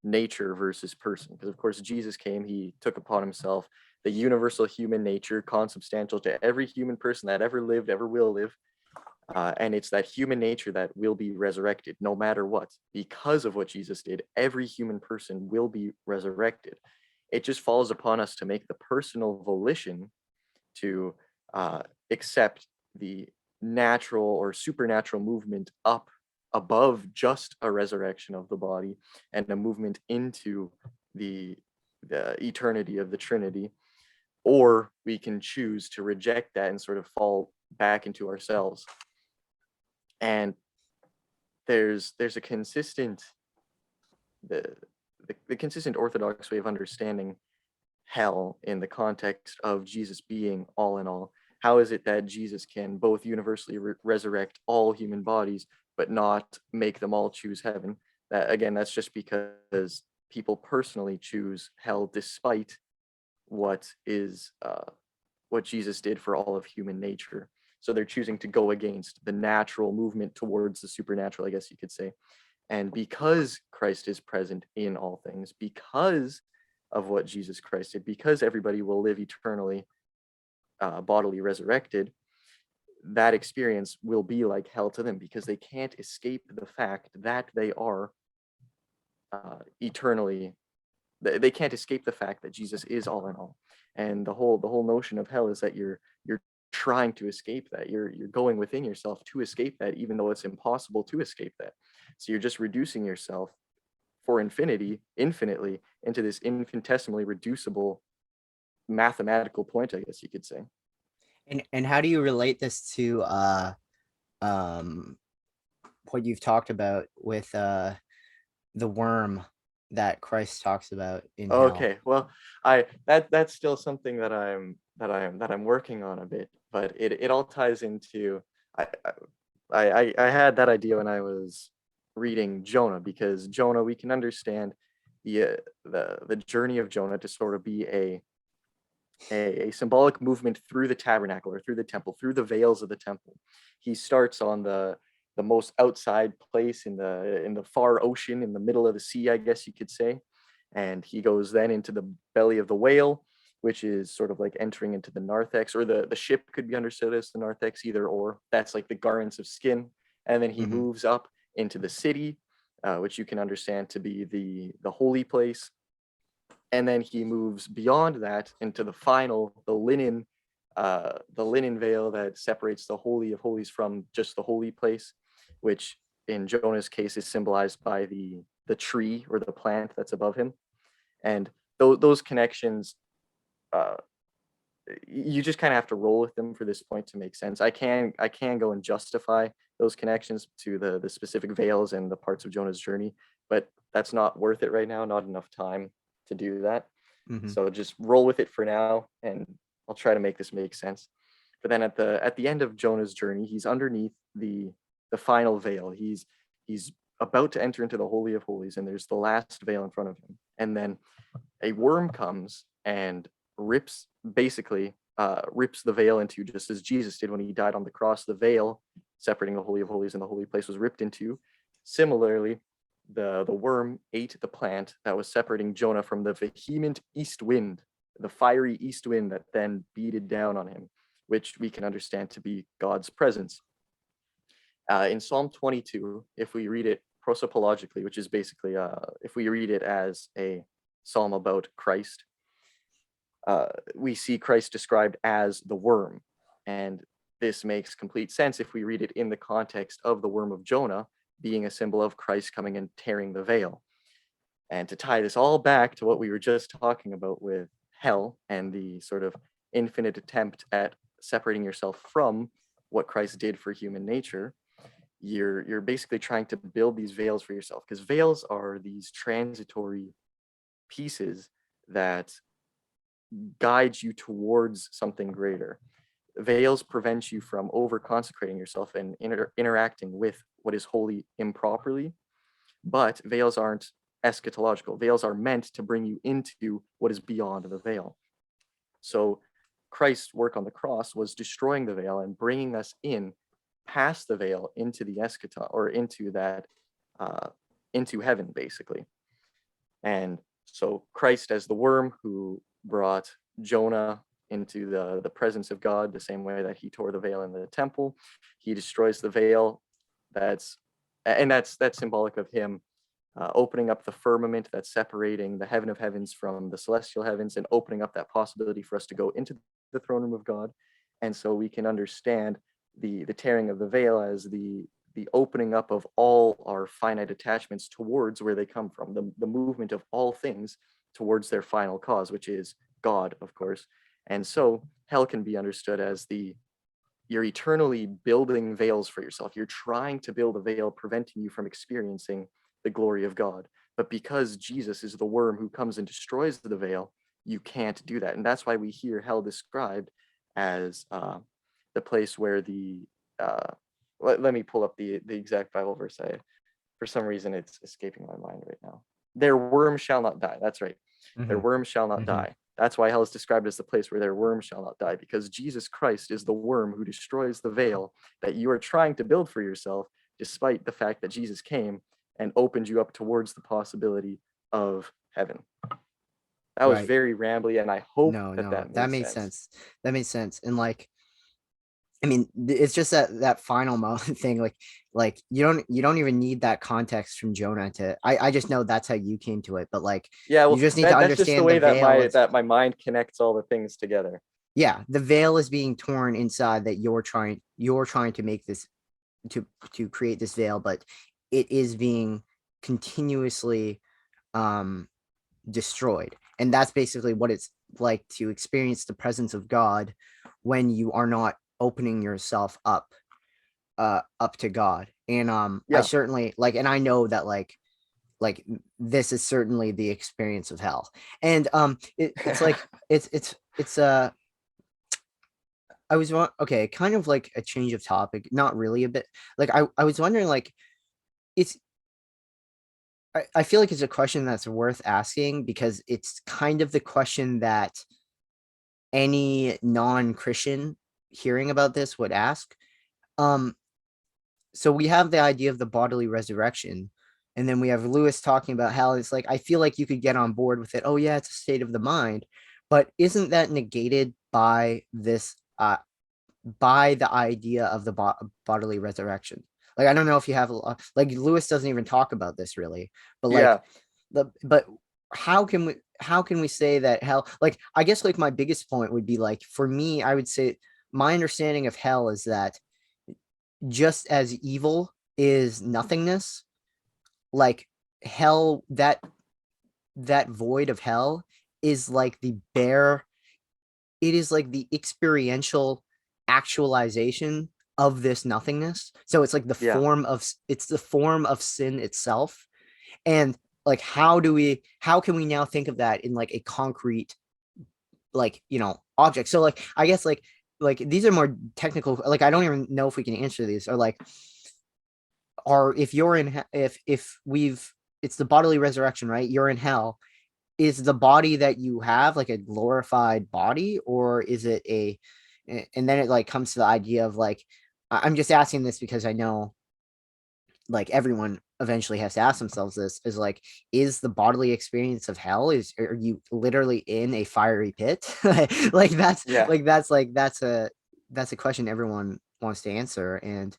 S1: nature versus person. Because of course Jesus came, he took upon himself the universal human nature, consubstantial to every human person that ever lived, ever will live. And it's that human nature that will be resurrected no matter what. Because of what Jesus did, every human person will be resurrected. It just falls upon us to make the personal volition to accept the natural or supernatural movement up above just a resurrection of the body and a movement into the eternity of the Trinity. Or we can choose to reject that and sort of fall back into ourselves. And there's a consistent the consistent orthodox way of understanding hell in the context of Jesus being all in all. How is it that Jesus can both universally resurrect all human bodies, but not make them all choose heaven? That again, that's just because people personally choose hell despite what is what Jesus did for all of human nature. So they're choosing to go against the natural movement towards the supernatural, I guess you could say. And because Christ is present in all things, because of what Jesus Christ did, because everybody will live eternally, bodily resurrected, that experience will be like hell to them because they can't escape the fact that they are eternally. They can't escape the fact that Jesus is all in all. And the whole notion of hell is that you're trying to escape that. You're going within yourself to escape that, even though it's impossible to escape that. So you're just reducing yourself for infinitely into this infinitesimally reducible mathematical point, I guess you could say.
S2: And how do you relate this to um what you've talked about with the worm that Christ talks about in hell?
S1: Okay, well, that's still something that I'm working on a bit, but it all ties into I I had that idea when I was reading Jonah, because Jonah, we can understand the journey of Jonah to sort of be a symbolic movement through the tabernacle or through the temple, through the veils of the temple. He starts on the most outside place in the far ocean, in the middle of the sea, I guess you could say. And he goes then into the belly of the whale, which is sort of like entering into the narthex, or the ship could be understood as the narthex, either or. That's like the garments of skin. And then he
S2: Mhm.
S1: moves up into the city, which you can understand to be the holy place. And then he moves beyond that into the linen veil that separates the holy of holies from just the holy place, which in Jonah's case is symbolized by the tree or the plant that's above him. And those connections, uh, you just kind of have to roll with them for this point to make sense. I can go and justify those connections to the specific veils and the parts of Jonah's journey, but that's not worth it right now. Not enough time to do that.
S2: Mhm.
S1: So just roll with it for now, and I'll try to make this make sense. But then at the end of Jonah's journey, he's underneath the final veil. He's about to enter into the holy of holies, and there's the last veil in front of him. And then a worm comes and rips basically rips the veil into, just as Jesus did when he died on the cross. The veil separating the holy of holies and the holy place was ripped into. Similarly, the worm ate the plant that was separating Jonah from the vehement east wind, the fiery east wind that then beated down on him, which we can understand to be God's presence. In Psalm 22, if we read it prosopologically, which is basically if we read it as a psalm about Christ, we see Christ described as the worm. And this makes complete sense if we read it in the context of the worm of Jonah being a symbol of Christ coming and tearing the veil. And to tie this all back to what we were just talking about with hell and the sort of infinite attempt at separating yourself from what Christ did for human nature, you're basically trying to build these veils for yourself, because veils are these transitory pieces that guide you towards something greater. Veils prevent you from over consecrating yourself and interacting with what is holy improperly, but veils aren't eschatological. Veils are meant to bring you into what is beyond the veil. So Christ's work on the cross was destroying the veil and bringing us in past the veil into the eschaton, or into that, into heaven, basically. And so Christ, as the worm who brought Jonah into the presence of God, the same way that he tore the veil in the temple, he destroys the veil. That's symbolic of him opening up the firmament that's separating the heaven of heavens from the celestial heavens, and opening up that possibility for us to go into the throne room of God. And so we can understand the tearing of the veil as the opening up of all our finite attachments towards where they come from, the movement of all things towards their final cause, which is God, of course. And so hell can be understood as you're eternally building veils for yourself. You're trying to build a veil preventing you from experiencing the glory of God. But because Jesus is the worm who comes and destroys the veil, you can't do that. And that's why we hear hell described as the place where let me pull up the exact Bible verse. For some reason, it's escaping my mind right now. Their worm shall not die. That's right. Mm-hmm. Their worm shall not die. That's why hell is described as the place where their worm shall not die, because Jesus Christ is the worm who destroys the veil that you are trying to build for yourself, despite the fact that Jesus came and opened you up towards the possibility of heaven. That was very rambly, and I hope that made sense.
S2: That made sense. And like, I mean, it's just that final moment thing. Like you don't even need that context from Jonah to. I just know that's how you came to it. But like,
S1: yeah, well,
S2: you just need to understand
S1: just the way that my mind connects all the things together.
S2: Yeah, the veil is being torn inside that you're trying to make this to create this veil, but it is being continuously destroyed. And that's basically what it's like to experience the presence of God when you are not opening yourself up to God. And I certainly like, and I know that like this is certainly the experience of hell. And it's like it's I was okay, kind of like a change of topic, not really a bit. Like I was wondering, like, I feel like it's a question that's worth asking, because it's kind of the question that any non-Christian hearing about this would ask. So we have the idea of the bodily resurrection, and then we have Lewis talking about how it's like, I feel like you could get on board with it. Oh yeah, it's a state of the mind, but isn't that negated by this by the idea of the bodily resurrection? Like, I don't know if you have like Lewis doesn't even talk about this really, but like but how can we say that hell, like, I guess like my biggest point would be, like, for me, I would say my understanding of hell is that just as evil is nothingness, like hell, that void of hell is like it is like the experiential actualization of this nothingness. So it's like the form of sin itself. And like, how can we now think of that in like a concrete, like, object? So like, I guess like these are more technical, like I don't even know if we can answer these, or like, or if you're in, if it's the bodily resurrection, right? You're in hell. Is the body that you have like a glorified body, or is it and then it like comes to the idea of like, I'm just asking this because I know like everyone eventually has to ask themselves this, is like, is the bodily experience of hell, are you literally in a fiery pit? Like that's a question everyone wants to answer. And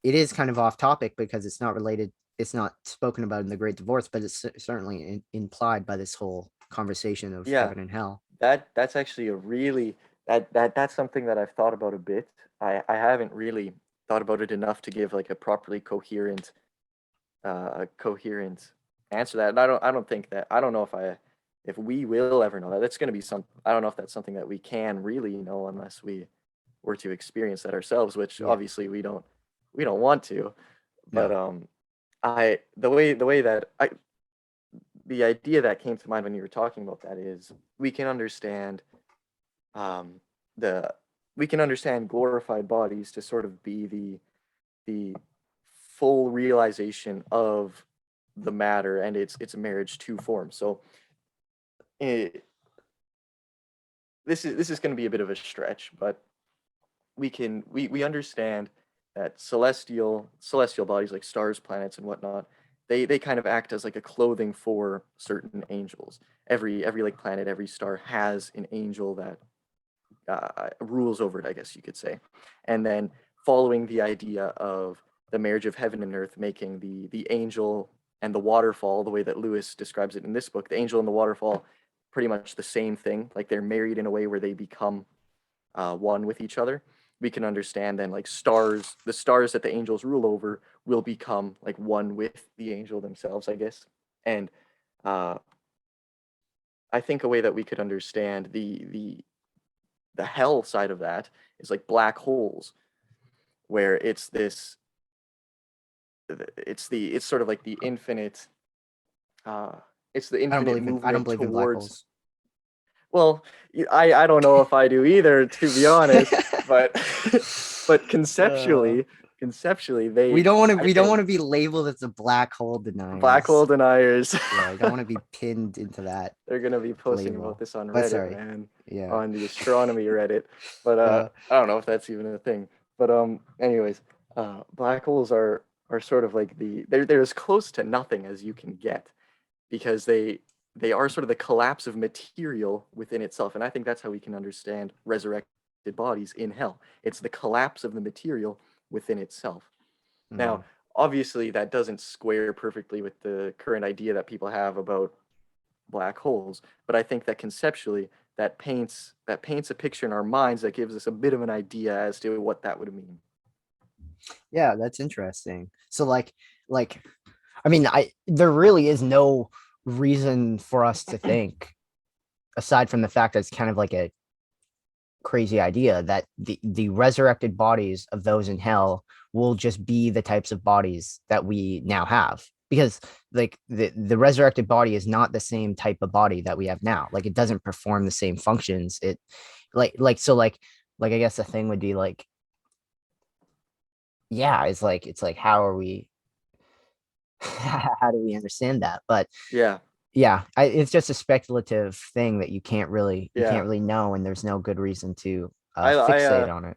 S2: it is kind of off topic because it's not related, it's not spoken about in the Great Divorce, but it's certainly implied by this whole conversation of heaven and hell.
S1: That's actually a really that's something that I've thought about a bit. I haven't really thought about it enough to give like a properly coherent answer to that. And I don't think that I don't know if we will ever know that. That's going to be some. I don't know if that's something that we can really know unless we were to experience that ourselves, which
S2: Yeah.
S1: obviously we don't want to. But
S2: No.
S1: I the way that I the idea that came to mind when you were talking about that is we can understand um, the we can understand glorified bodies to sort of be the full realization of the matter and its marriage to form. So it, this is going to be a bit of a stretch, but we understand that celestial bodies like stars, planets, and whatnot, they kind of act as like a clothing for certain angels. Every like planet, every star has an angel that rules over it, I guess you could say. And then following the idea of the marriage of heaven and earth, making the angel and the waterfall, the way that Lewis describes it in this book, the angel and the waterfall, pretty much the same thing. Like they're married in a way where they become one with each other. We can understand then like the stars that the angels rule over will become like one with the angel themselves, I guess. And uh, I think a way that we could understand the hell side of that is like black holes, where it's sort of like the infinite uh it's the infinite
S2: I don't
S1: movement
S2: believe in black
S1: towards.
S2: holes.
S1: Well, I don't know if I do either, to be honest, but but
S2: Uh,
S1: conceptually they I
S2: we don't
S1: think
S2: want to be labeled as the black hole
S1: black hole
S2: deniers.
S1: deniers.
S2: Yeah, I don't want to be pinned into that
S1: They're gonna be posting about
S2: label.
S1: this on
S2: But
S1: Reddit,
S2: sorry.
S1: man,
S2: Yeah.
S1: on the astronomy Reddit. But
S2: Uh,
S1: I don't know if that's even a thing. But anyways, black holes are sort of like they're as close to nothing as you can get because they are sort of the collapse of material within itself, and I think that's how we can understand resurrected bodies in hell. It's the collapse of the material within itself.
S2: mm,
S1: Now, obviously, that doesn't square perfectly with the current idea that people have about black holes, but I think that conceptually that paints a picture in our minds that gives us a bit of an idea as to what that would mean.
S2: yeah, that's interesting. So like I mean, I there really is no reason for us to think, aside from the fact that it's kind of like a crazy idea, that the resurrected bodies of those in hell will just be the types of bodies that we now have, because like the resurrected body is not the same type of body that we have now. Like it doesn't perform the same functions. It like I guess the thing would be like, yeah, it's like how are we how do we understand that? But
S1: Yeah,
S2: yeah, it's just a speculative thing that you
S1: yeah.
S2: can't really know, and there's no good reason to
S1: I I
S2: fixate
S1: uh
S2: on it.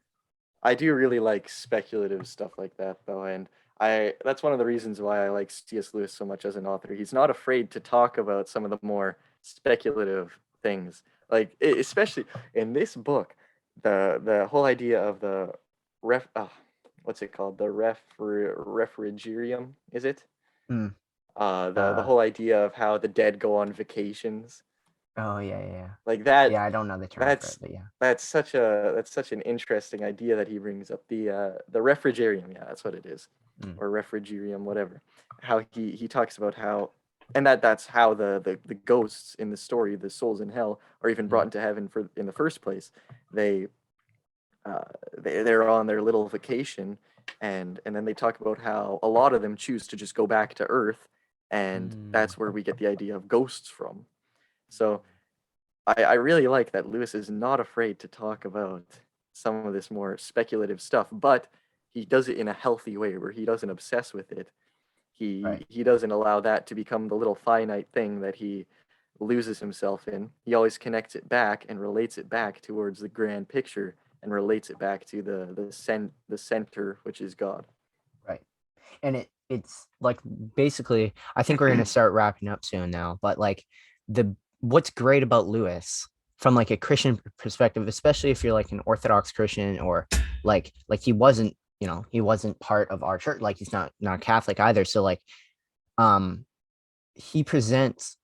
S1: I do really like speculative stuff like that though, and I that's one of the reasons why I like C.S. Lewis so much as an author. He's not afraid to talk about some of the more speculative things. Like especially in this book, the whole idea of the ref what's it called? The refrigerium, is it?
S2: Mm.
S1: The
S2: Uh,
S1: whole idea of how the dead go on vacations.
S2: oh yeah, yeah, yeah.
S1: Like that
S2: Yeah, I don't know the term for it,
S1: that's
S2: but yeah.
S1: that's such an interesting idea that he brings up. The refrigerium, yeah, that's what it is,
S2: Mm.
S1: or refrigerium, whatever. How he talks about how, and that's how the ghosts in the story, the souls in hell, are even brought
S2: Mm.
S1: into heaven for in the first place. They uh, they're on their little vacation, and then they talk about how a lot of them choose to just go back to Earth, and
S2: Mm.
S1: that's where we get the idea of ghosts from. So I really like that Lewis is not afraid to talk about some of this more speculative stuff, but he does it in a healthy way where he doesn't obsess with it.
S2: Right.
S1: He doesn't allow that to become the little finite thing that he loses himself in. He always connects it back and relates it back towards the grand picture and relates it back to the center, which is God.
S2: Right. And it's like basically, I think we're gonna start wrapping up soon now, but like the what's great about Lewis from like a Christian perspective, especially if you're like an Orthodox Christian, or like he wasn't, he wasn't part of our church, like he's not Catholic either. So like um he presents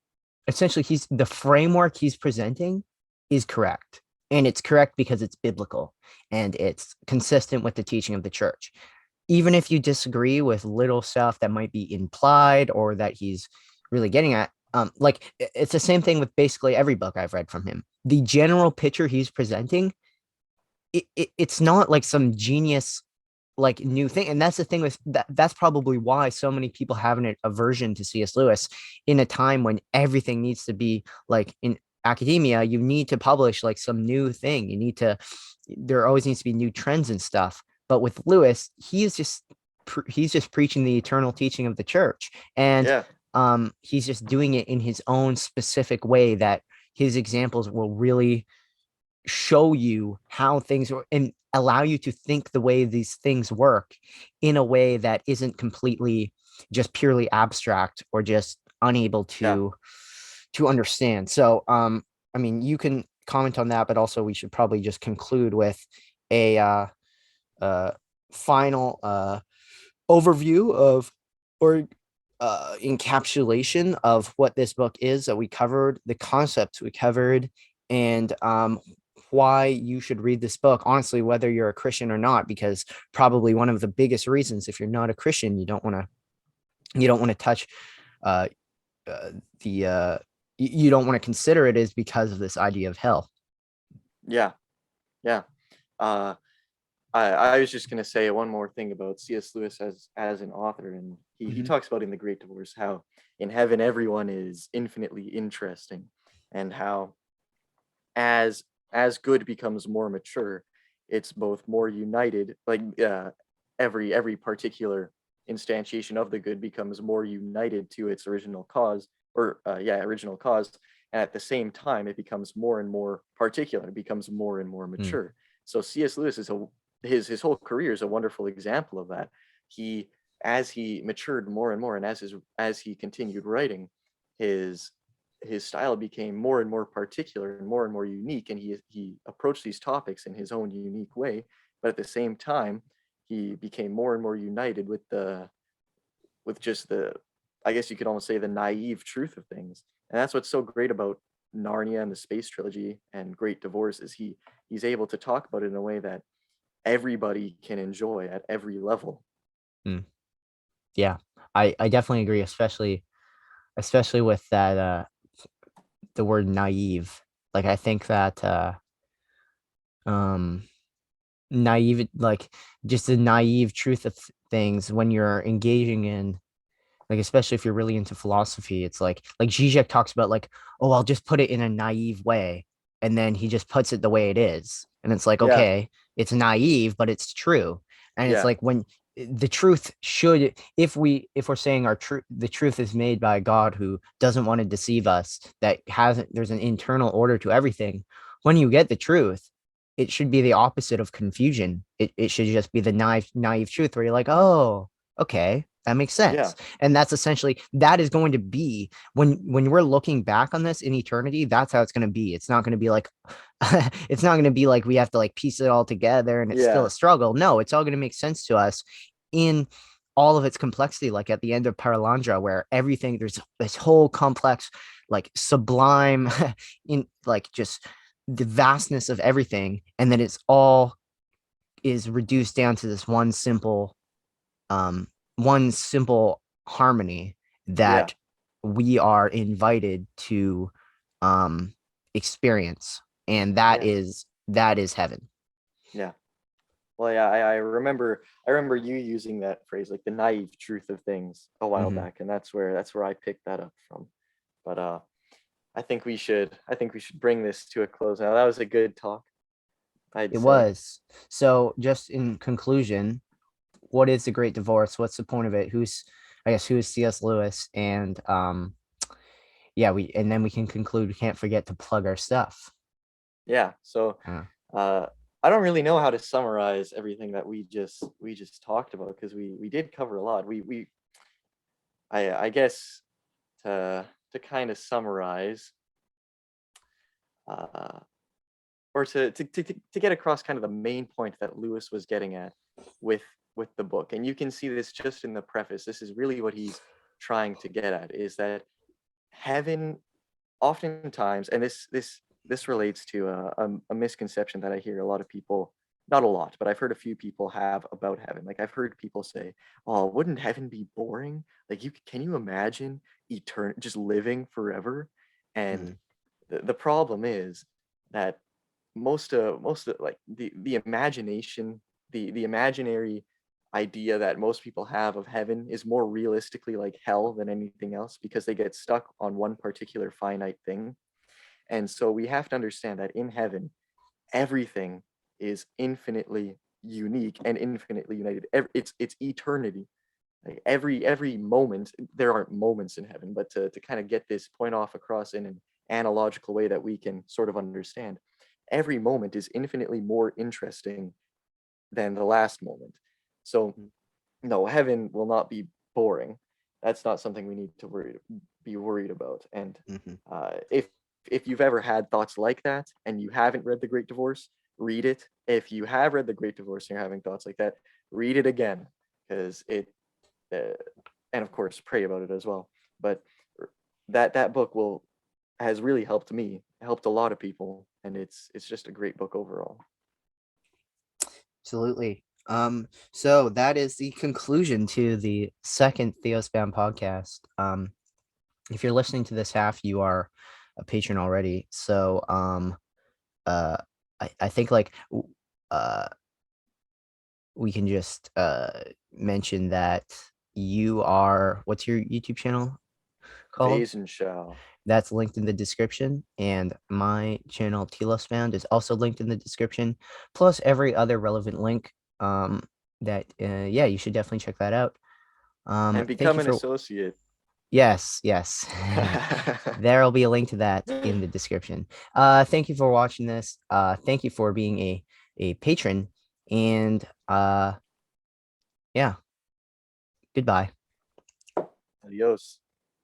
S2: essentially, he's the framework he's presenting is correct. And it's correct because it's biblical and it's consistent with the teaching of the church. Even if you disagree with little stuff that might be implied or that he's really getting at, like it's the same thing with basically every book I've read from him. The general picture he's presenting, it's not like some genius like new thing. And that's the thing with that. That's probably why so many people have an aversion to C.S. Lewis in a time when everything needs to be like in academia. You need to publish like some new thing. There always needs to be new trends and stuff. But with Lewis, he's just preaching the eternal teaching of the church. And
S1: Yeah.
S2: he's just doing it in his own specific way that his examples will really show you how things are and allow you to think the way these things work in a way that isn't completely just purely abstract or just unable
S1: Yeah.
S2: to understand. So I mean you can comment on that, but also we should probably just conclude with a final overview of or encapsulation of what this book is that we covered, the concepts we covered, and why you should read this book, honestly, whether you're a Christian or not, because probably one of the biggest reasons, if you're not a Christian, you don't want to touch uh, the you don't want to consider it is because of this idea of hell.
S1: Yeah. Yeah. Uh, I was just gonna say one more thing about C.S. Lewis as an author, and he talks about in The Great Divorce how in heaven everyone is infinitely interesting, and how as good becomes more mature, it's both more united. Like every particular instantiation of the good becomes more united to its original cause, or original cause, and at the same time it becomes more and more particular. It becomes more and more
S2: Mm.
S1: mature. So C.S. Lewis is his whole career is a wonderful example of that. He As he matured more and more, and as he continued writing, his style became more and more particular and more unique, and he approached these topics in his own unique way. But at the same time, he became more and more united with just the, I guess you could almost say, the naive truth of things. And that's what's so great about Narnia and the Space Trilogy and Great Divorce is he's able to talk about it in a way that everybody can enjoy at every level.
S2: Mm. Yeah, I definitely agree, especially with that the word naive. Like I think that um naive, like just the naive truth of things when you're engaging in, like especially if you're really into philosophy, it's like Zizek talks about like, oh, I'll just put it in a naive way, and then he just puts it the way it is, and it's like,
S1: Yeah,
S2: okay, it's naive but it's true. And it's
S1: yeah,
S2: like when the truth should, if we're saying our truth, the truth is made by God who doesn't want to deceive us, that hasn't, there's an internal order to everything. When you get the truth, it should be the opposite of confusion. It should just be the naive truth where you're like, oh, okay, that makes
S1: yeah,
S2: sense. And that's essentially, that is going to be when we're looking back on this in eternity, that's how it's going to be. It's not going to be like it's not going to be like we have to like piece it all together and it's still
S1: yeah,
S2: a struggle. No, it's all going to make sense to us in all of its complexity, like at the end of Paralandra, where everything, there's this whole complex, like sublime in like just the vastness of everything, and then it's all is reduced down to this um one simple harmony
S1: yeah,
S2: that we are invited to um experience, and
S1: yeah,
S2: that is heaven.
S1: yeah. Well, yeah, I remember you using that phrase, like the naive truth of things, a while
S2: Mm-hmm.
S1: back, and that's where I picked that up from. But I think we should bring this to a close now. That was a good talk, I'd
S2: It
S1: say.
S2: was. So just in conclusion, what is the Great Divorce? What's the point of it? Who is C.S. Lewis? And yeah, and then we can conclude. We can't forget to plug our stuff.
S1: Yeah. So
S2: Uh,
S1: uh, I don't really know how to summarize everything that we just talked about, because we did cover a lot. I guess to kind of summarize, uh, or to get across kind of the main point that Lewis was getting at with the book. And you can see this just in the preface. This is really what he's trying to get at, is that heaven oftentimes, and this this relates to a misconception that I hear a lot of people, not a lot, but I've heard a few people have about heaven. Like I've heard people say, "Oh, wouldn't heaven be boring? Like can you imagine just living forever?" And
S2: Mhm.
S1: the problem is that most of like the imagination, the imaginary idea that most people have of heaven is more realistically like hell than anything else, because they get stuck on one particular finite thing. And so we have to understand that in heaven, everything is infinitely unique and infinitely united. It's eternity. Like every moment, there aren't moments in heaven, but to kind of get this point off across in an analogical way that we can sort of understand, every moment is infinitely more interesting than the last moment. So no, heaven will not be boring. That's not something we need to be worried about. And
S2: Mhm.
S1: if you've ever had thoughts like that and you haven't read The Great Divorce, read it. If you have read The Great Divorce and you're having thoughts like that, read it again, because uh, and of course pray about it as well. But that book will has really helped me, helped a lot of people, and it's just a great book overall.
S2: Absolutely. So that is the conclusion to the second Theospam podcast. If you're listening to this half, you are a patron already. So uh I think like uh we can just mention that you are, what's your YouTube channel called?
S1: Wesenschau.
S2: That's linked in the description, and my channel Telospand is also linked in the description, plus every other relevant link. That yeah, you should definitely check that out.
S1: And
S2: Thank
S1: become
S2: you
S1: an
S2: for,
S1: associate.
S2: yes. There will be a link to that in the description. Thank you for watching this. Thank you for being a patron, and yeah, goodbye.
S1: Adios.